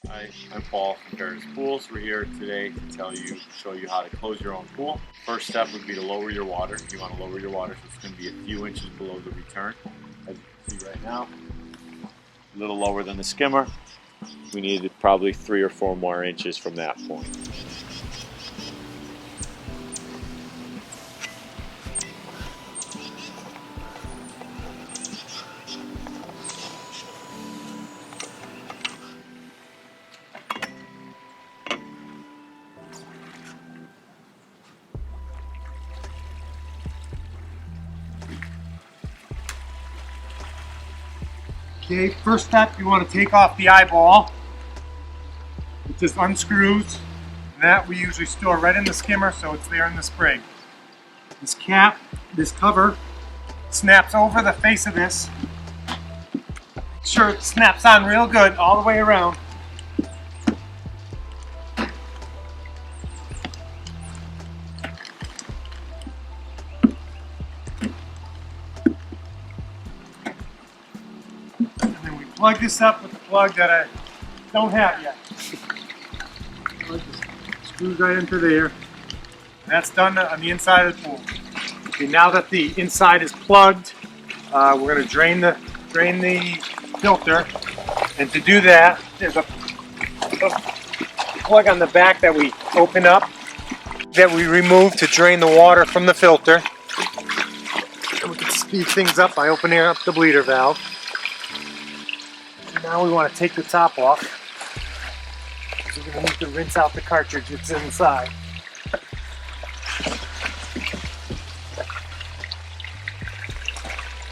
Hi, I'm Paul from Paradise Pools. We're here today to show you how to close your own pool. First step would be to lower your water. You want to lower your water so it's going to be a few inches below the return. As you can see right now, a little lower than the skimmer. We need probably 3 or 4 more inches from that point. Okay, first step, you want to take off the eyeball. It just unscrews. And that we usually store right in the skimmer so it's there in the spring. This cap, this cover, snaps over the face of this. Make sure it snaps on real good all the way around. Plug this up with the plug that I don't have yet. Plug this screws right into there. And that's done on the inside of the pool. Okay, now that the inside is plugged, we're going to drain the filter. And to do that, there's a plug on the back that we open up, that we remove to drain the water from the filter. And we can speed things up by opening up the bleeder valve. Now we want to take the top off, because we're going to need to rinse out the cartridge that's inside.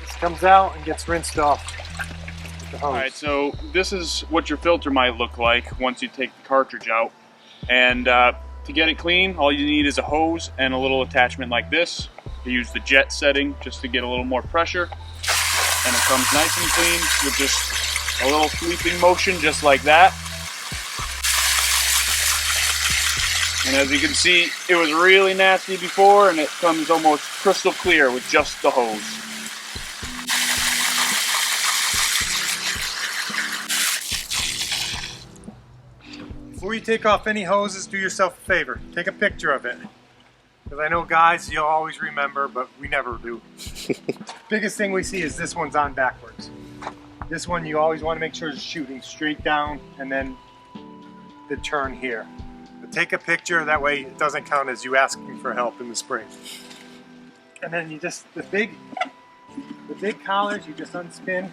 This comes out and gets rinsed off with the hose. Alright, so this is what your filter might look like once you take the cartridge out. And to get it clean, all you need is a hose and a little attachment like this. You use the jet setting just to get a little more pressure. And it comes nice and clean with just a little sweeping motion just like that. And as you can see, it was really nasty before and it comes almost crystal clear with just the hose. Before you take off any hoses, do yourself a favor. Take a picture of it. Because I know guys, you'll always remember, but we never do. Biggest thing we see is this one's on backwards. This one you always want to make sure is shooting straight down and then the turn here. But take a picture, that way it doesn't count as you asking for help in the spring. And then you just, the big collars, you just unspin.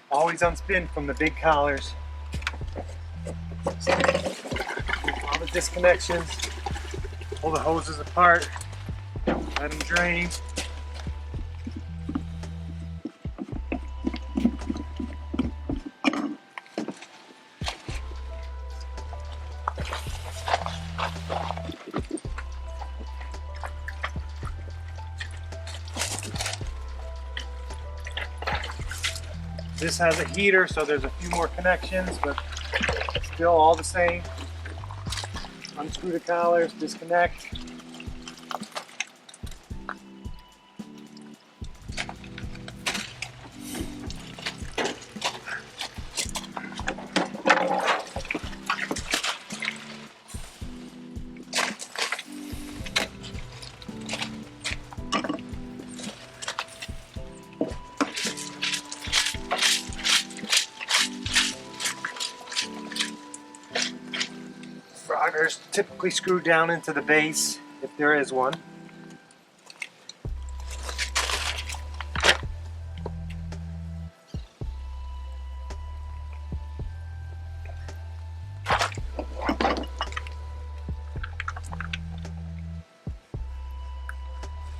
Always unspin from the big collars. All the disconnections, pull the hoses apart, let them drain. This has a heater, so there's a few more connections, but still all the same. Unscrew the collars, disconnect. Froggers typically screw down into the base, if there is one.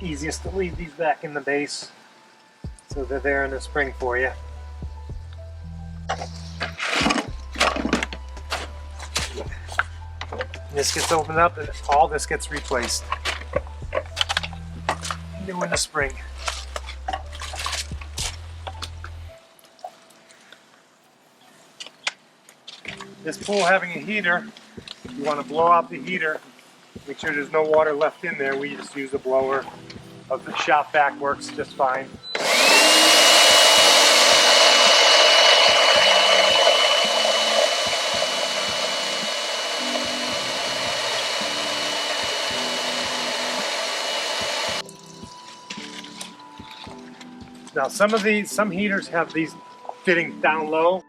Easiest to leave these back in the base, so they're there in the spring for you. This gets opened up and all this gets replaced. New in the spring. This pool having a heater, you want to blow out the heater, make sure there's no water left in there. We just use a blower of the shop vac, works just fine. Now some heaters have these fittings down low.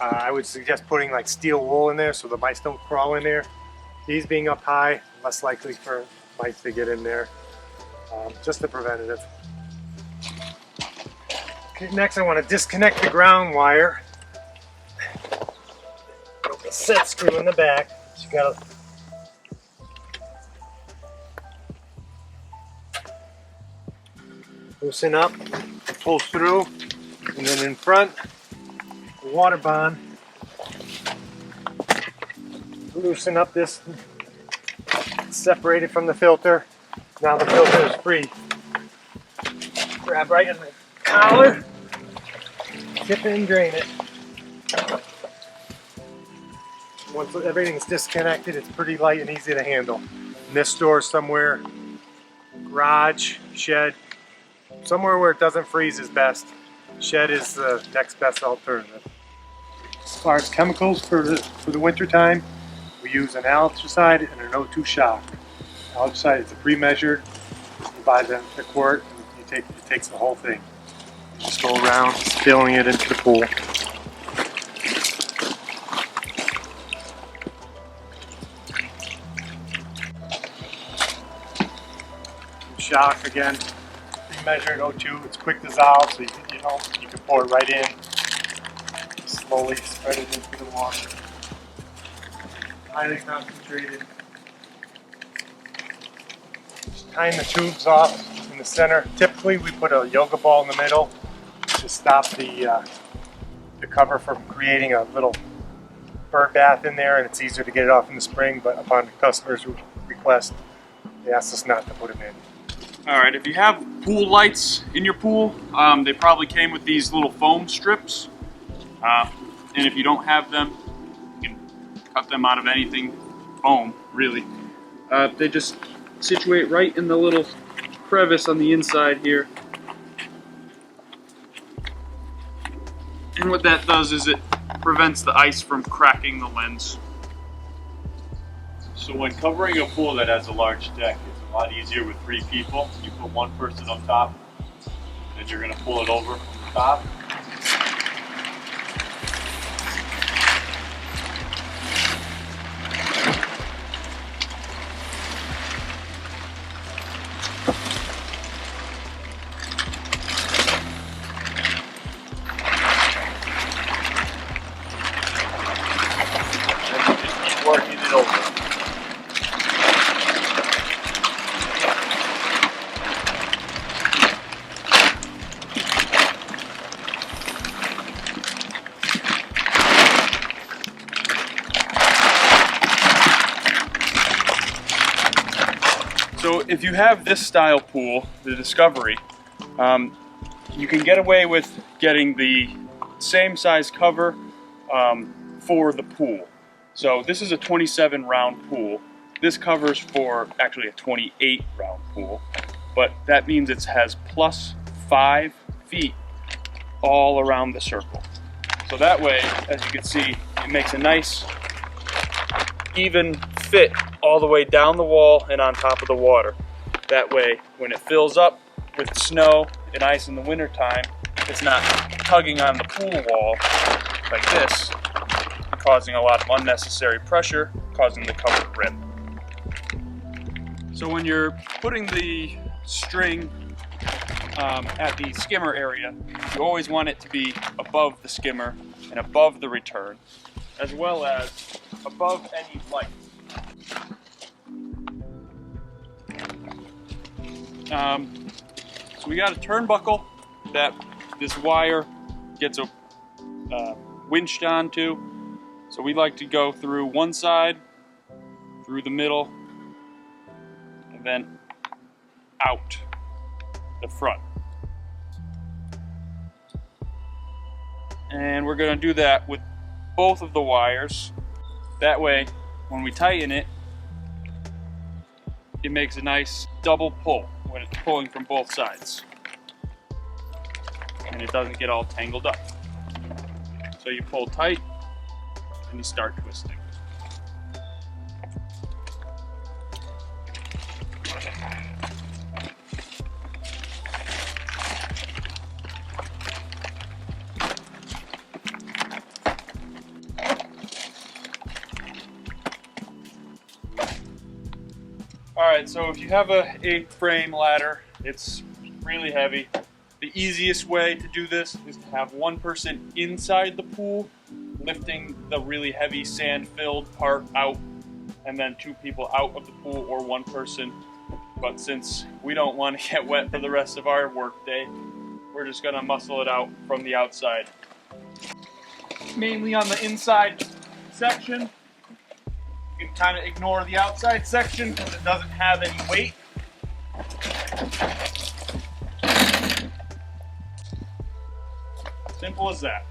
I would suggest putting like steel wool in there so the mice don't crawl in there. These being up high, less likely for mice to get in there. Just a preventative. Okay, next I want to disconnect the ground wire. Put the set screw in the back. So you gotta loosen up, pull through, and then in front, the water bond. Loosen up this, separate it from the filter. Now the filter is free. Grab right in the collar, tip it and drain it. Once everything's disconnected, it's pretty light and easy to handle. In this store somewhere, garage, shed, somewhere where it doesn't freeze is best. Shed is the next best alternative. As far as chemicals for the winter time, we use an allicide and an O2 shock. Allicide is a pre-measured. You buy the quart, and it takes the whole thing. You just go around spilling it into the pool. Shock again, pre-measured O2. It's quick dissolve, so you can pour it right in. Slowly spread it into the water. Highly concentrated. Just tying the tubes off in the center. Typically we put a yoga ball in the middle to stop the cover from creating a little bird bath in there, and it's easier to get it off in the spring, but upon the customer's request, they asked us not to put them in. Alright, if you have pool lights in your pool, they probably came with these little foam strips. And if you don't have them, you can cut them out of anything foam, really. They just situate right in the little crevice on the inside here. And what that does is it prevents the ice from cracking the lens. So when covering a pool that has a large deck, it's a lot easier with 3 people. You put one person up top, and you're going to pull it over from the top. Working it over. So if you have this style pool, the Discovery, you can get away with getting the same size cover for the pool. So this is a 27 round pool. This covers for actually a 28 round pool, but that means it has plus 5 feet all around the circle. So that way, as you can see, it makes a nice even fit all the way down the wall and on top of the water. That way, when it fills up with snow and ice in the wintertime, it's not tugging on the pool wall like this, causing a lot of unnecessary pressure, causing the cover to rip. So when you're putting the string at the skimmer area, you always want it to be above the skimmer and above the return, as well as above any lights. So we got a turnbuckle that this wire gets winched onto. So we like to go through one side, through the middle, and then out the front. And we're going to do that with both of the wires. That way, when we tighten it, it makes a nice double pull. when it's pulling from both sides. And it doesn't get all tangled up. So you pull tight and you start twisting. Alright, so if you have a 8-frame ladder, it's really heavy. The easiest way to do this is to have one person inside the pool lifting the really heavy sand-filled part out, and then 2 people out of the pool, or 1 person. But since we don't want to get wet for the rest of our work day, we're just going to muscle it out from the outside. Mainly on the inside section. You can kind of ignore the outside section because it doesn't have any weight. Simple as that.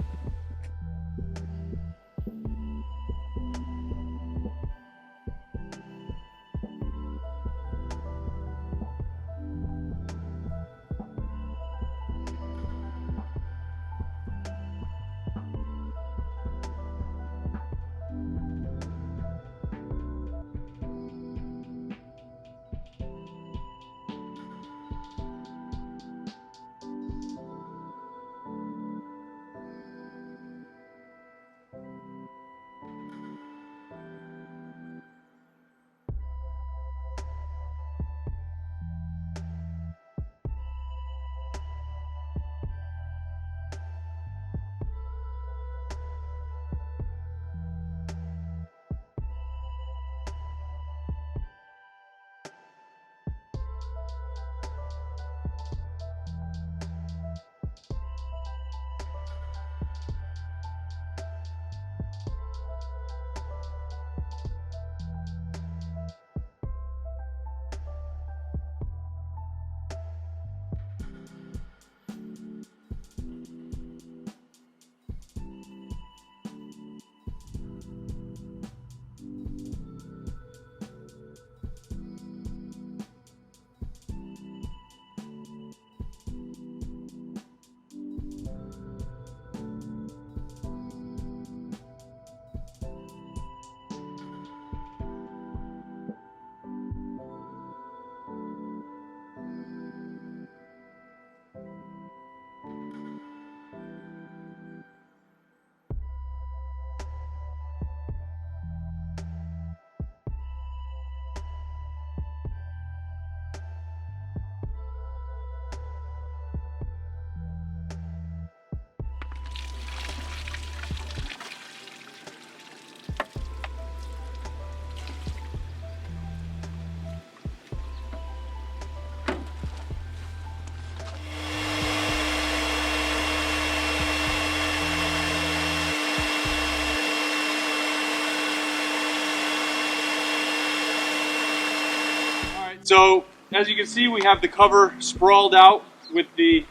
So as you can see, we have the cover sprawled out with the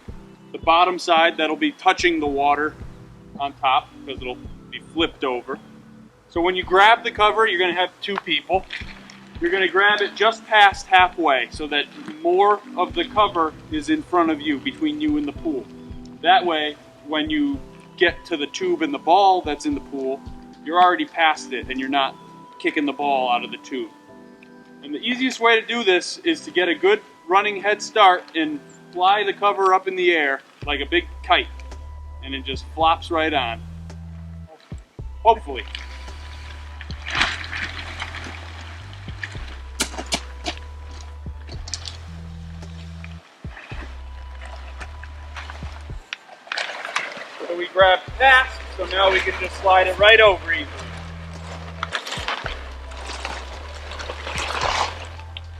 bottom side that'll be touching the water on top because it'll be flipped over. So when you grab the cover, you're going to have 2 people. You're going to grab it just past halfway so that more of the cover is in front of you, between you and the pool. That way, when you get to the tube and the ball that's in the pool, you're already past it and you're not kicking the ball out of the tube. And the easiest way to do this is to get a good running head start and fly the cover up in the air like a big kite, and it just flops right on. Hopefully. So we grabbed past, so now we can just slide it right over easily.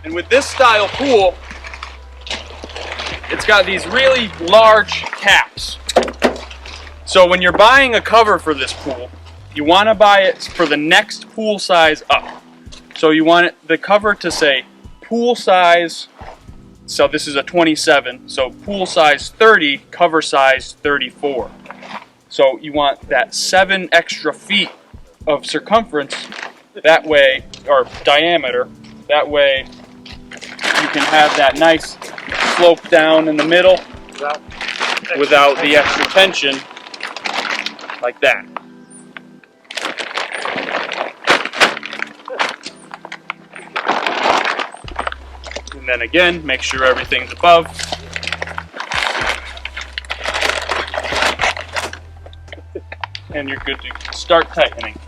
And with this style pool, it's got these really large caps. So when you're buying a cover for this pool, you want to buy it for the next pool size up. So you want the cover to say pool size, so this is a 27, so pool size 30, cover size 34. So you want that 7 extra feet of circumference, that way, or diameter, that way you can have that nice slope down in the middle Without without the extra tension, like that. And then again, make sure everything's above. And you're good to start tightening.